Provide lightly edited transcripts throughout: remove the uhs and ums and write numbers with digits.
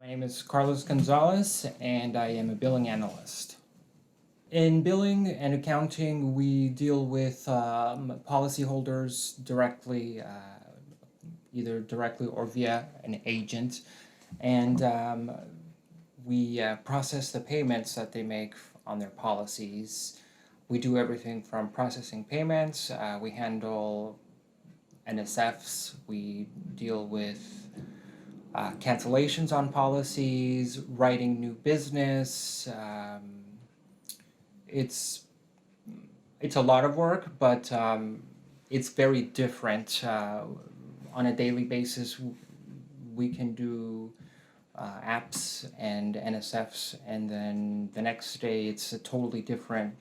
My name is Carlos Gonzales, and I am a billing analyst. In billing and accounting, we deal with policyholders directly, either directly or via an agent, and we process the payments that they make on their policies. We do everything from processing payments, we handle NSFs, we deal with cancellations on policies, writing new business. It's it's a lot of work, but it's very different. On a daily basis, we can do apps and NSFs, and then the next day it's a totally different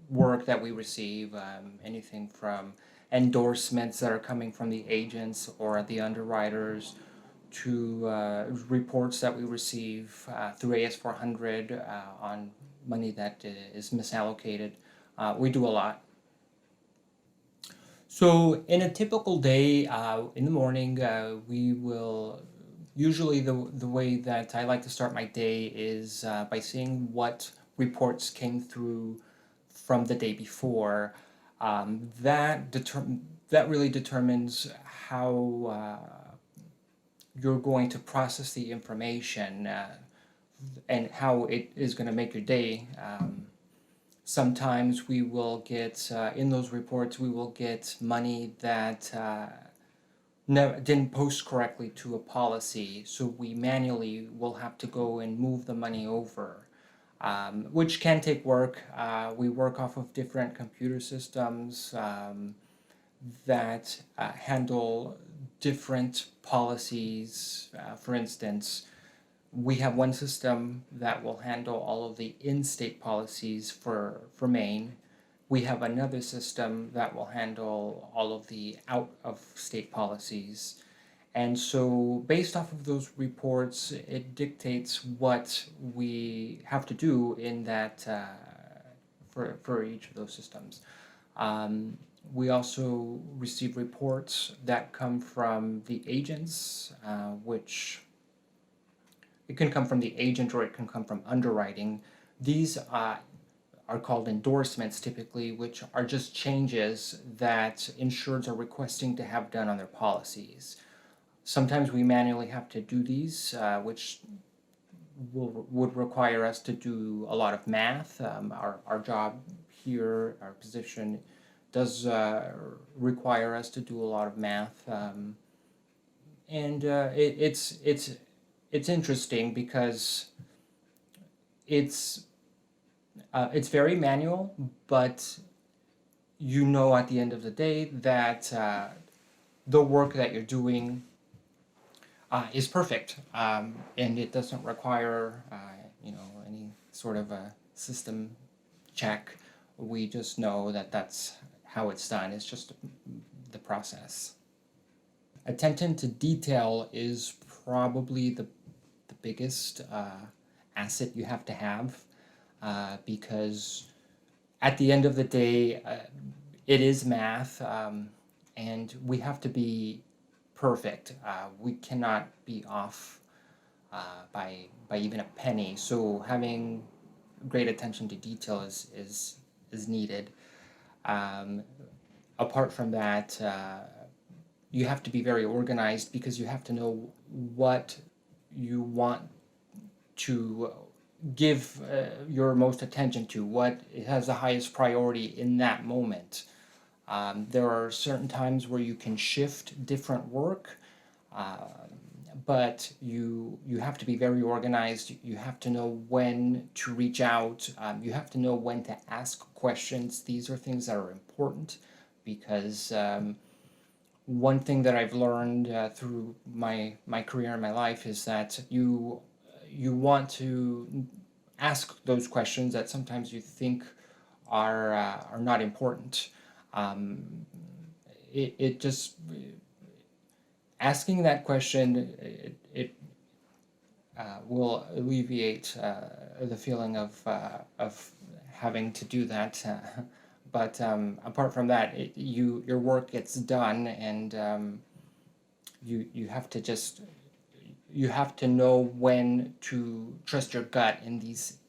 work that we receive. Anything from endorsements that are coming from the agents or the underwriters to reports that we receive through AS400 on money that is misallocated. We do a lot. So in a typical day, in the morning, we will usually the way that I like to start my day is by seeing what reports came through from the day before. That really determines how you're going to process the information and how it is going to make your day. Sometimes we will get, in those reports, we will get money that didn't post correctly to a policy, so we manually will have to go and move the money over, which can take work. We work off of different computer systems that handle different policies. For instance, we have one system that will handle all of the in-state policies for Maine. We have another system that will handle all of the out-of-state policies. And so based off of those reports, it dictates what we have to do in that for each of those systems. We also receive reports that come from the agents, which it can come from the agent or it can come from underwriting. These are called endorsements typically, which are just changes that insureds are requesting to have done on their policies. Sometimes we manually have to do these, which would require us to do a lot of math. Our job here, our position, does require us to do a lot of math, and it's interesting because it's very manual, but you know at the end of the day that the work that you're doing is perfect, and it doesn't require any sort of a system check. We just know that that's how it's done. It's just the process. Attention to detail is probably the biggest asset you have to have, because at the end of the day, it is math, and we have to be perfect. We cannot be off by even a penny. So having great attention to detail is needed. Apart from that, you have to be very organized because you have to know what you want to give your most attention to, what has the highest priority in that moment. There are certain times where you can shift different work, but you have to be very organized. You have to know when to reach out. You have to know when to ask questions. These are things that are important because one thing that I've learned through my career and my life is that you want to ask those questions that sometimes you think are not important. It just asking that question, it will alleviate the feeling of having to do that. But apart from that, your work gets done, and you have to just you have to know when to trust your gut in these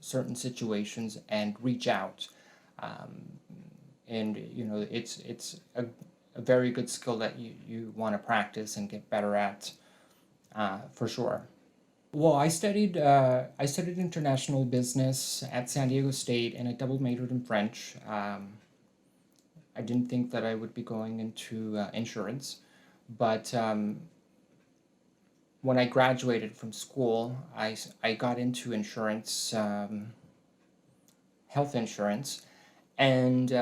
certain situations and reach out. Um, and it's a very good skill that you want to practice and get better at, for sure. Well, I studied international business at San Diego State, and I double majored in French. I didn't think that I would be going into insurance, but when I graduated from school, I got into insurance, health insurance, and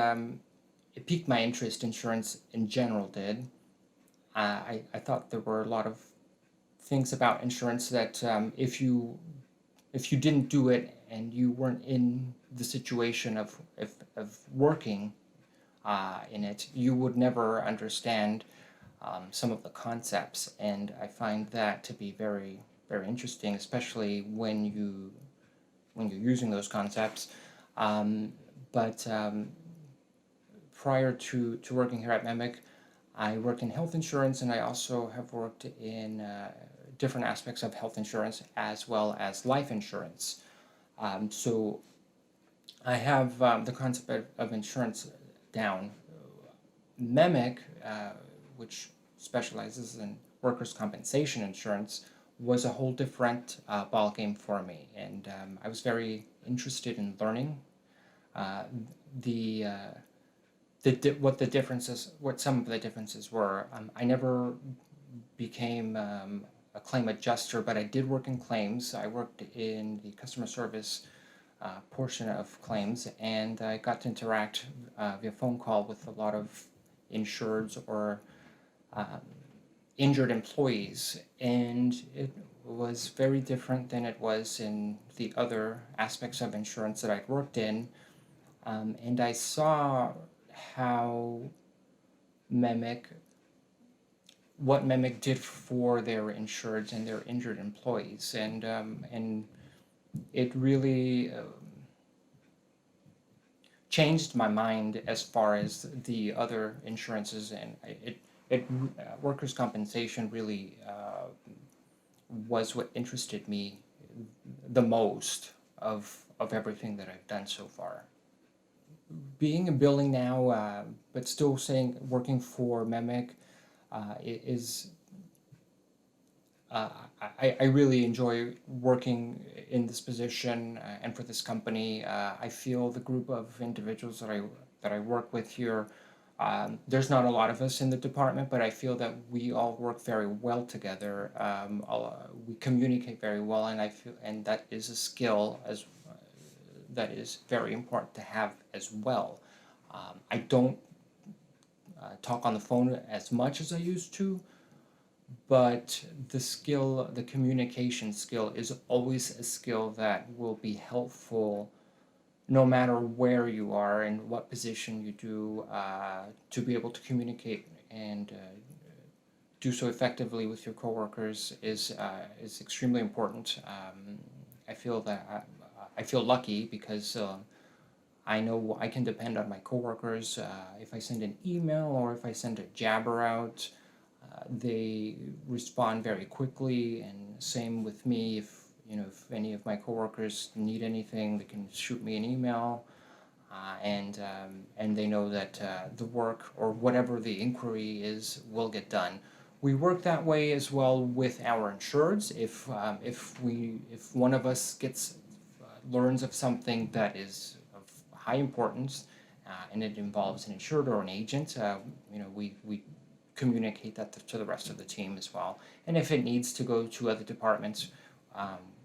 it piqued my interest. Insurance in general did. I thought there were a lot of things about insurance that if you didn't do it and you weren't in the situation of working in it, you would never understand some of the concepts. And I find that to be very, very interesting, especially when you're using those concepts. But prior to working here at MEMIC, I worked in health insurance, and I also have worked in different aspects of health insurance as well as life insurance. So I have the concept of insurance down. MEMIC, which specializes in workers' compensation insurance, was a whole different ballgame for me, and I was very interested in learning uh, the what the differences, what some of the differences were. I never became a claim adjuster, but I did work in claims. I worked in the customer service portion of claims, and I got to interact via phone call with a lot of insureds or um, injured employees, and it was very different than it was in the other aspects of insurance that I'd worked in. And I saw how MEMIC, what MEMIC did for their insureds and their injured employees, and it really changed my mind as far as the other insurances, and it workers' compensation really was what interested me the most of everything that I've done so far. Being in billing now, but still saying working for MEMIC is uh, I really enjoy working in this position and for this company. I feel the group of individuals that I work with here. There's not a lot of us in the department, but I feel that we all work very well together. We communicate very well, and I feel, and that is a skill as that is very important to have as well. I don't talk on the phone as much as I used to, but the communication skill is always a skill that will be helpful no matter where you are and what position you do, to be able to communicate and do so effectively with your coworkers is extremely important. I feel that I feel lucky because I know I can depend on my coworkers. If I send an email or if I send a jabber out, they respond very quickly, and same with me. If any of my coworkers need anything, they can shoot me an email, and they know that the work or whatever the inquiry is will get done. We work that way as well with our insureds. If one of us gets learns of something that is of high importance, and it involves an insured or an agent, we communicate that to the rest of the team as well. And if it needs to go to other departments,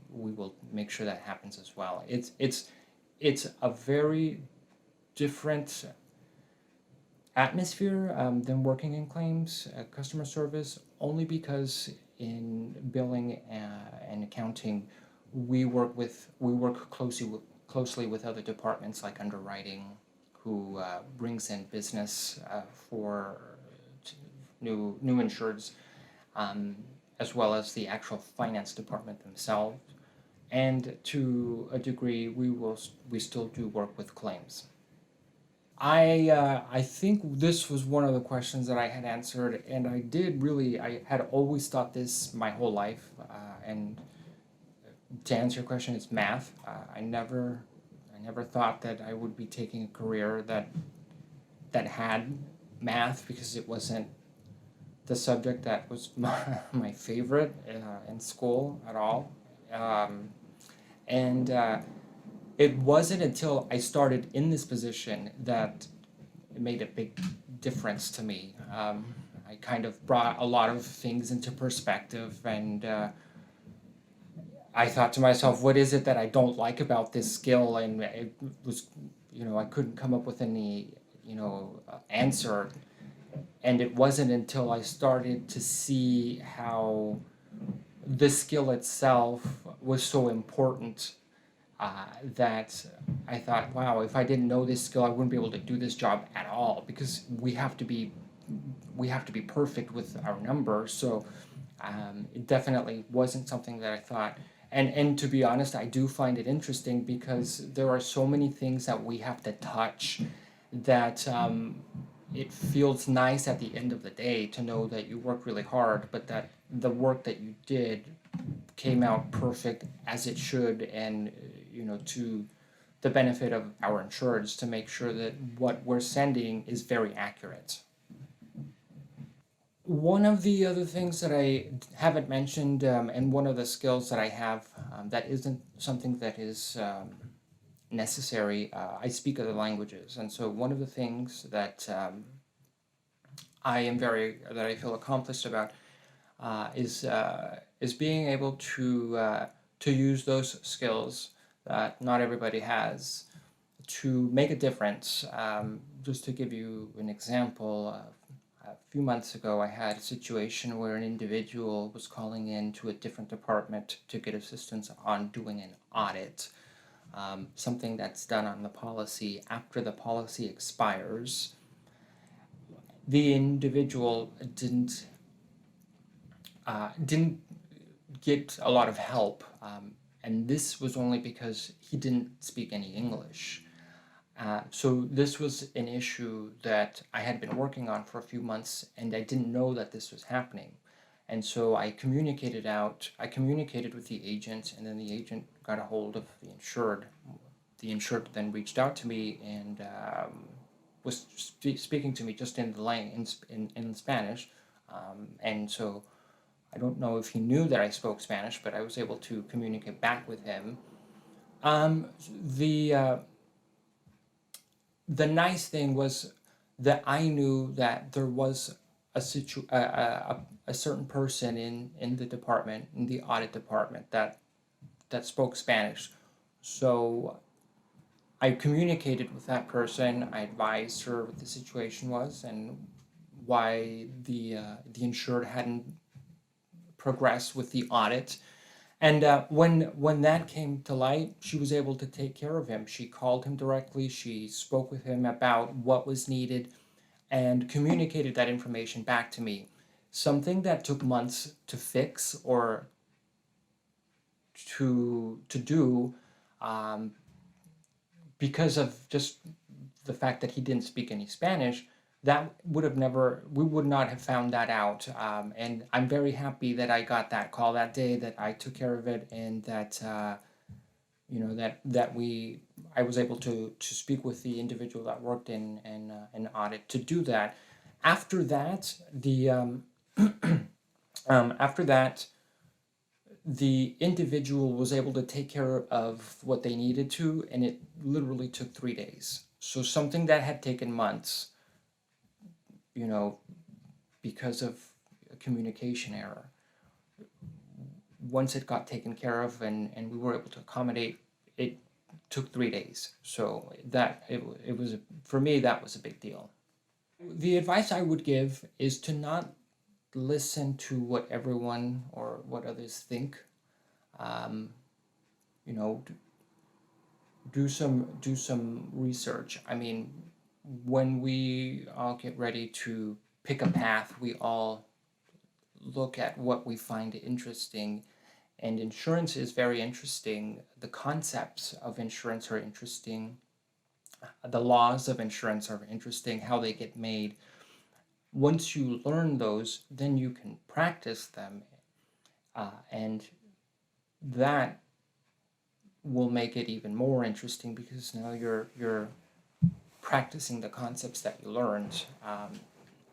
we will make sure that happens as well. It's a very different atmosphere than working in claims, customer service, only because in billing and accounting, we work closely with other departments like underwriting, who brings in business for new insureds, um, as well as the actual finance department themselves. And to a degree, we still do work with claims. I think this was one of the questions that I had answered, and I had always thought this my whole life. And to answer your question, it's math. I never thought that I would be taking a career that had math, because it wasn't the subject that was my favorite in school at all. Um, and It wasn't until I started in this position that it made a big difference to me. I kind of brought a lot of things into perspective, and I thought to myself, what is it that I don't like about this skill? And it was, I couldn't come up with any, answer. And it wasn't until I started to see how the skill itself was so important, that I thought, wow, if I didn't know this skill, I wouldn't be able to do this job at all, because we have to be perfect with our numbers. So it definitely wasn't something that I thought. And to be honest, I do find it interesting, because there are so many things that we have to touch, that it feels nice at the end of the day to know that you worked really hard, but that the work that you did came out perfect as it should, and to the benefit of our insureds, to make sure that what we're sending is very accurate. One of the other things that I haven't mentioned, and one of the skills that I have, that isn't something that is necessary, I speak other languages. And so one of the things that that I feel accomplished about, is being able to use those skills that not everybody has to make a difference. Just to give you an example, a few months ago, I had a situation where an individual was calling in to a different department to get assistance on doing an audit, something that's done on the policy after the policy expires. The individual didn't get a lot of help, and this was only because he didn't speak any English. So this was an issue that I had been working on for a few months, and I didn't know that this was happening. And so I communicated with the agent, and then the agent got a hold of the insured. The insured then reached out to me, and was speaking to me just in the in Spanish. And so I don't know if he knew that I spoke Spanish, but I was able to communicate back with him. Um, the uh, the nice thing was that I knew that there was a certain person in the department, in the audit department, that spoke Spanish. So I communicated with that person. I advised her what the situation was, and why the insured hadn't progressed with the audit. And when that came to light, she was able to take care of him. She called him directly. She spoke with him about what was needed, and communicated that information back to me. Something that took months to fix, or to do, um, because of just the fact that he didn't speak any Spanish. That would have never We would not have found that out. And I'm very happy that I got that call that day, that I took care of it, and that that we I was able to speak with the individual that worked in an audit to do that. After that, after that, the individual was able to take care of what they needed to, and it literally took 3 days. So something that had taken months, you know, because of a communication error, once it got taken care of, and we were able to accommodate, it took 3 days. So it was, for me, that was a big deal. The advice I would give is to not listen to what everyone or what others think. Um, you know, do some research. I mean, when we all get ready to pick a path, we all look at what we find interesting, and insurance is very interesting. The concepts of insurance are interesting. The laws of insurance are interesting, how they get made. Once you learn those, then you can practice them, and that will make it even more interesting because now you're practicing the concepts that you learned,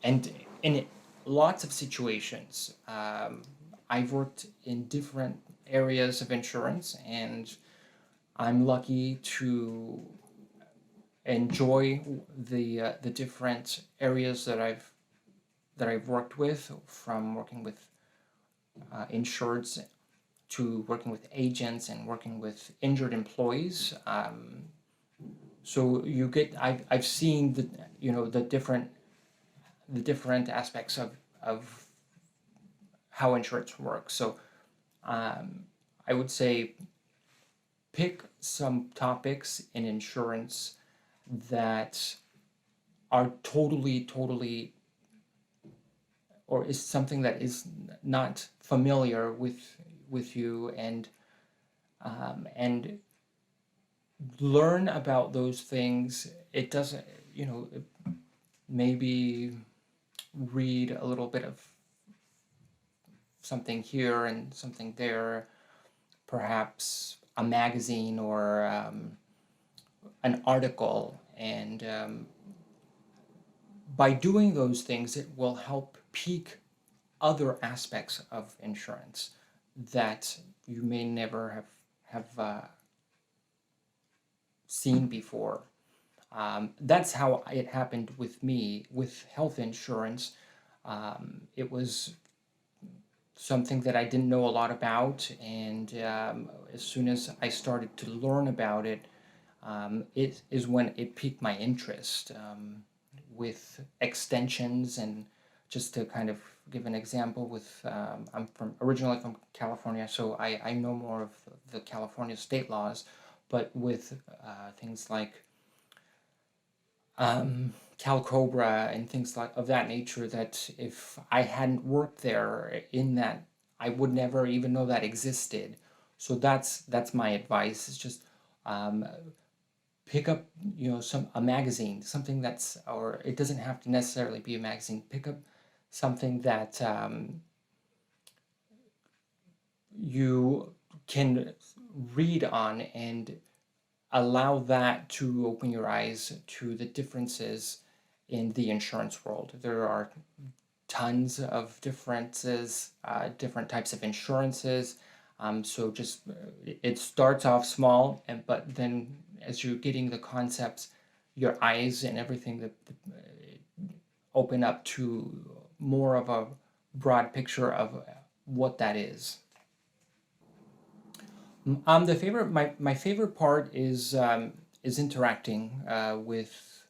and in lots of situations. I've worked in different areas of insurance, and I'm lucky to enjoy the different areas that I've worked with, from working with insureds to working with agents and working with injured employees. So I've seen the different aspects of how insurance works. So I would say pick some topics in insurance that are totally, or is something that is not familiar with you, and learn about those things. It doesn't, maybe read a little bit of something here and something there, perhaps a magazine or an article, and by doing those things, it will help pique other aspects of insurance that you may never have seen before. That's how it happened with me with health insurance. It was something that I didn't know a lot about, and as soon as I started to learn about it, it is when it piqued my interest, with extensions. And just to kind of give an example, I'm originally from California, so I know more of the California state laws, but with things like Cal Cobra and things like of that nature, that if I hadn't worked there in that, I would never even know that existed. So that's my advice. Is just um, pick up, a magazine, something that's, or it doesn't have to necessarily be a magazine. Pick up something that you can read on, and allow that to open your eyes to the differences in the insurance world. There are tons of differences, different types of insurances. So just it starts off small, but then as you're getting the concepts, your eyes and everything that open up to more of a broad picture of what that is. My favorite part is interacting with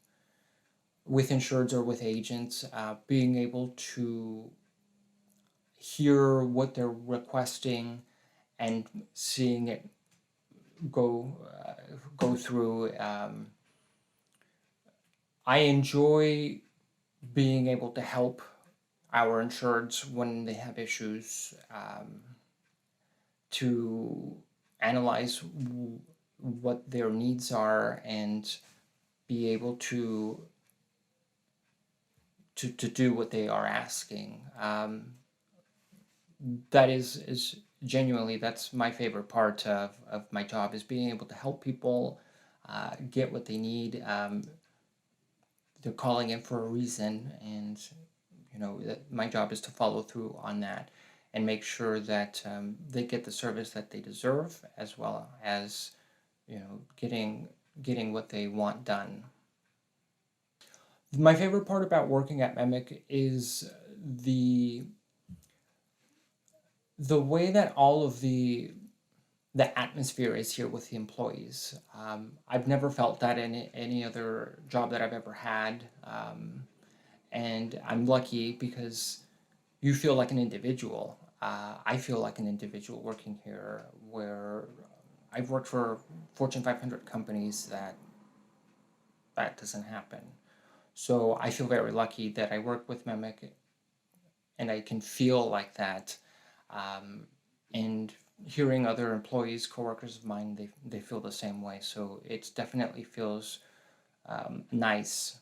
insureds or with agents, being able to hear what they're requesting and seeing it go go through. I enjoy being able to help our insureds when they have issues, to analyze what their needs are, and be able to do what they are asking. That is genuinely, that's my favorite part of my job, is being able to help people get what they need. They're calling in for a reason, and my job is to follow through on that and make sure that they get the service that they deserve, as well as getting what they want done. My favorite part about working at MEMIC is the way that all of the atmosphere is here with the employees. I've never felt that in any other job that I've ever had, and I'm lucky because you feel like an individual. I feel like an individual working here, where I've worked for Fortune 500 companies that doesn't happen. So I feel very lucky that I work with MEMIC, and I can feel like that. And hearing other employees, coworkers of mine, they feel the same way. So it definitely feels nice